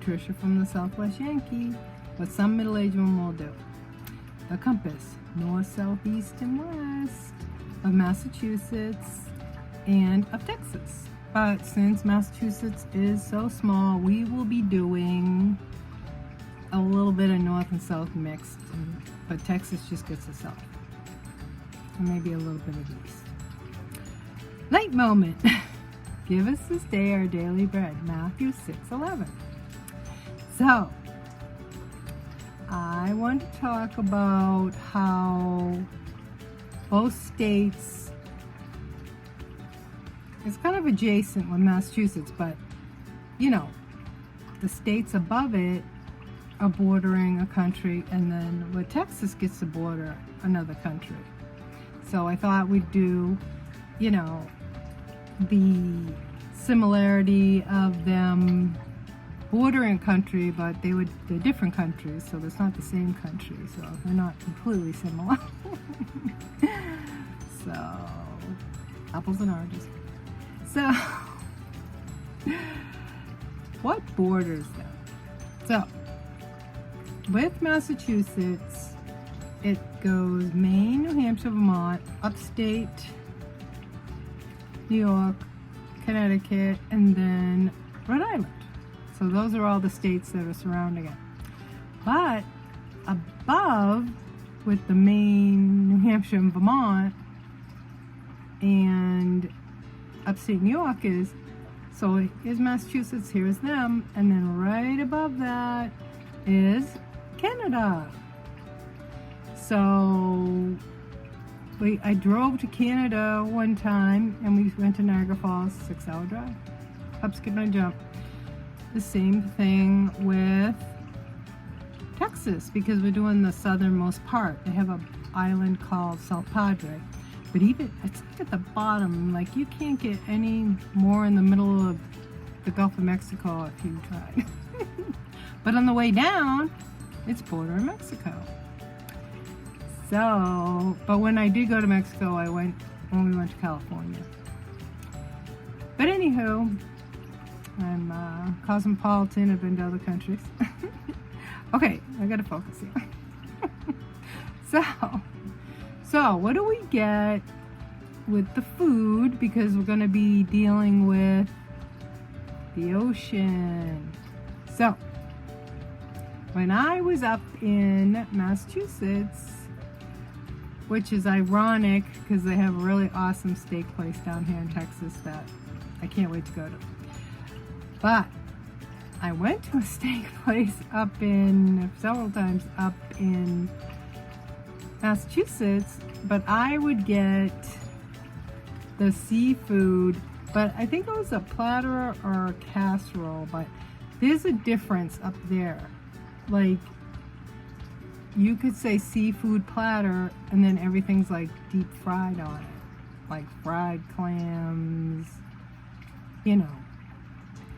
Patricia from the Southwest Yankee. What some middle-aged women will do. The compass, north, south, east, and west of Massachusetts and of Texas. But since Massachusetts is so small, we will be doing a little bit of north and south mixed, but Texas just gets the south. And maybe a little bit of east. Light moment. Give us this day our daily bread. Matthew 6:11. So, I want to talk about how both states, it's kind of adjacent with Massachusetts, but you know, the states above it are bordering a country, and then where Texas gets to border another country. So I thought we'd do, you know, the similarity of them bordering country, but they're different countries, so it's not the same country, so they're not completely similar. So, apples and oranges. So, what borders them? So, with Massachusetts, it goes Maine, New Hampshire, Vermont, upstate New York, Connecticut, and then Rhode Island. So those are all the states that are surrounding it. But above, with the Maine, New Hampshire, and Vermont, and upstate New York is, so here's Massachusetts, here's them, and then right above that is Canada. So I drove to Canada one time, and we went to Niagara Falls, 6-hour drive. Hop, skip, and a jump. The same thing with Texas, because we're doing the southernmost part. They have an island called South Padre. But even, it's like at the bottom, like you can't get any more in the middle of the Gulf of Mexico if you try. But on the way down, it's bordering Mexico. So, but when I did go to Mexico, when we went to California. But anywho, I'm cosmopolitan. I've been to other countries. Okay, I gotta focus here. So what do we get with the food? Because we're gonna be dealing with the ocean. So, when I was up in Massachusetts, which is ironic because they have a really awesome steak place down here in Texas that I can't wait to go to. But I went to a steak place several times up in Massachusetts, but I would get the seafood, but I think it was a platter or a casserole, but there's a difference up there. Like, you could say seafood platter, and then everything's like deep fried on it. Like fried clams, you know,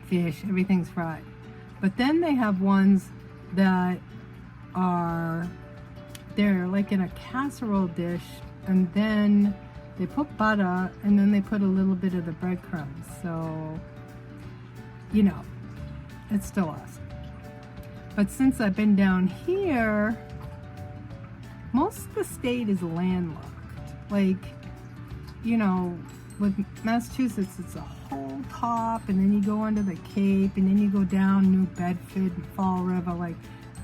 fish, everything's fried. But then they have ones that they're like in a casserole dish, and then they put butter, and then they put a little bit of the breadcrumbs. So, you know, it's still awesome. But since I've been down here, most of the state is landlocked. Like, you know, with Massachusetts, it's a whole top, and then you go under the Cape, and then you go down New Bedford and Fall River. Like,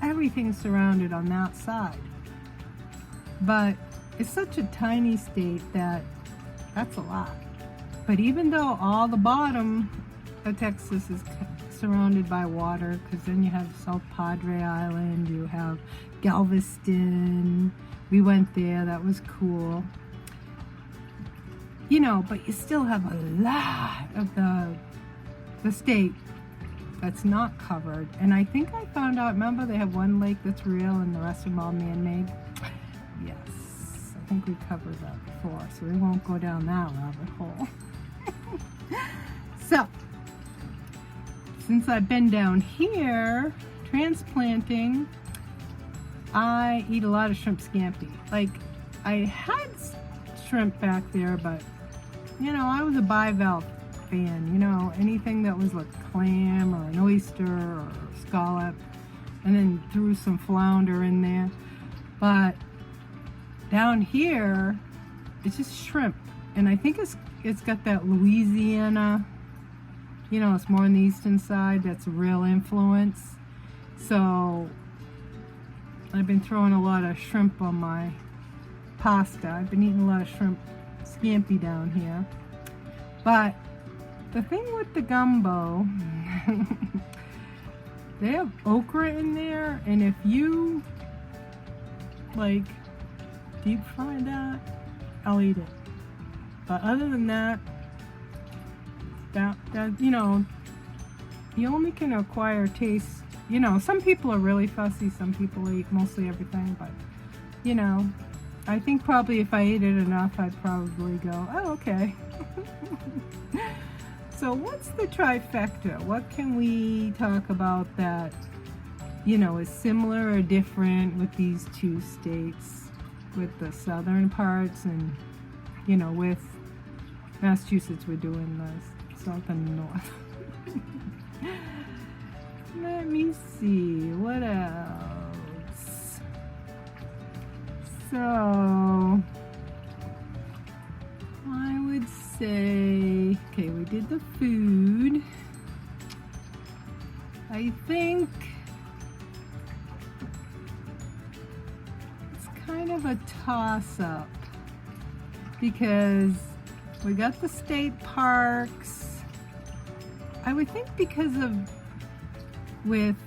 everything's surrounded on that side. But it's such a tiny state that's a lot. But even though all the bottom of Texas is surrounded by water, because then you have South Padre Island, you have Galveston, we went there, that was cool. You know, but you still have a lot of the state that's not covered. And I think I found out, remember they have one lake that's real and the rest of them all man-made? Yes, I think we covered that before, so we won't go down that rabbit hole. So, since I've been down here transplanting, I eat a lot of shrimp scampi. Like, I had shrimp back there, but you know, I was a bivalve fan. You know, anything that was like clam or an oyster or scallop, and then threw some flounder in there. But down here, it's just shrimp, and I think it's got that Louisiana, you know, it's more on the eastern side. That's a real influence. So I've been throwing a lot of shrimp on my pasta. I've been eating a lot of shrimp scampi down here. But the thing with the gumbo, they have okra in there, and if you like deep fry that, I'll eat it. But other than that, you know, you only can acquire taste. You know, some people are really fussy, some people eat mostly everything, but you know, I think probably if I ate it enough, I'd probably go, oh, okay. So what's the trifecta? What can we talk about that, you know, is similar or different with these two states, with the southern parts, and, you know, with Massachusetts, we're doing the south and north. Let me see, what else? So, I would say, okay, we did the food. I think it's kind of a toss-up because we got the state parks. I would think because of, with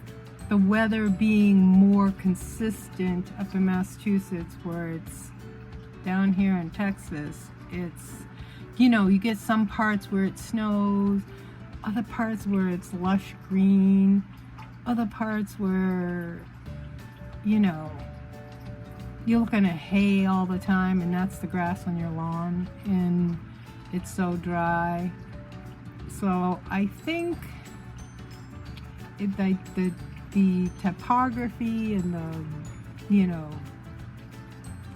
the weather being more consistent up in Massachusetts, where it's down here in Texas, it's, you know, you get some parts where it snows, other parts where it's lush green, other parts where, you know, you're looking at hay all the time, and that's the grass on your lawn, and it's so dry. So I think the topography and the, you know,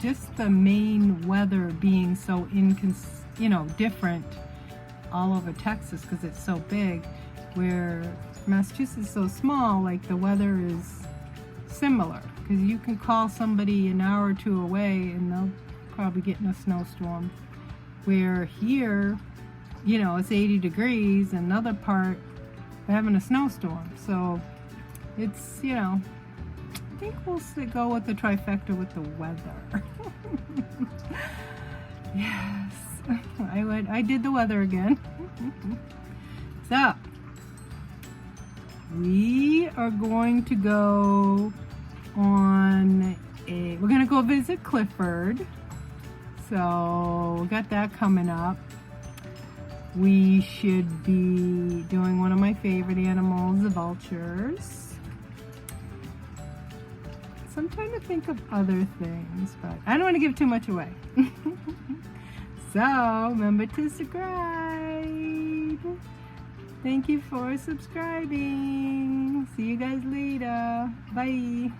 just the main weather being so different all over Texas because it's so big, where Massachusetts is so small, like the weather is similar, because you can call somebody an hour or two away and they'll probably get in a snowstorm, where here, you know, it's 80 degrees, and another part they're having a snowstorm. So it's, you know, I think we'll go with the trifecta with the weather. Yes, I did the weather again. So we are going to go on we're gonna go visit Clifford. So we got that coming up. We should be doing one of my favorite animals, the vultures. So I'm trying to think of other things, but I don't want to give too much away. So remember to subscribe. Thank you for subscribing. See you guys later. Bye.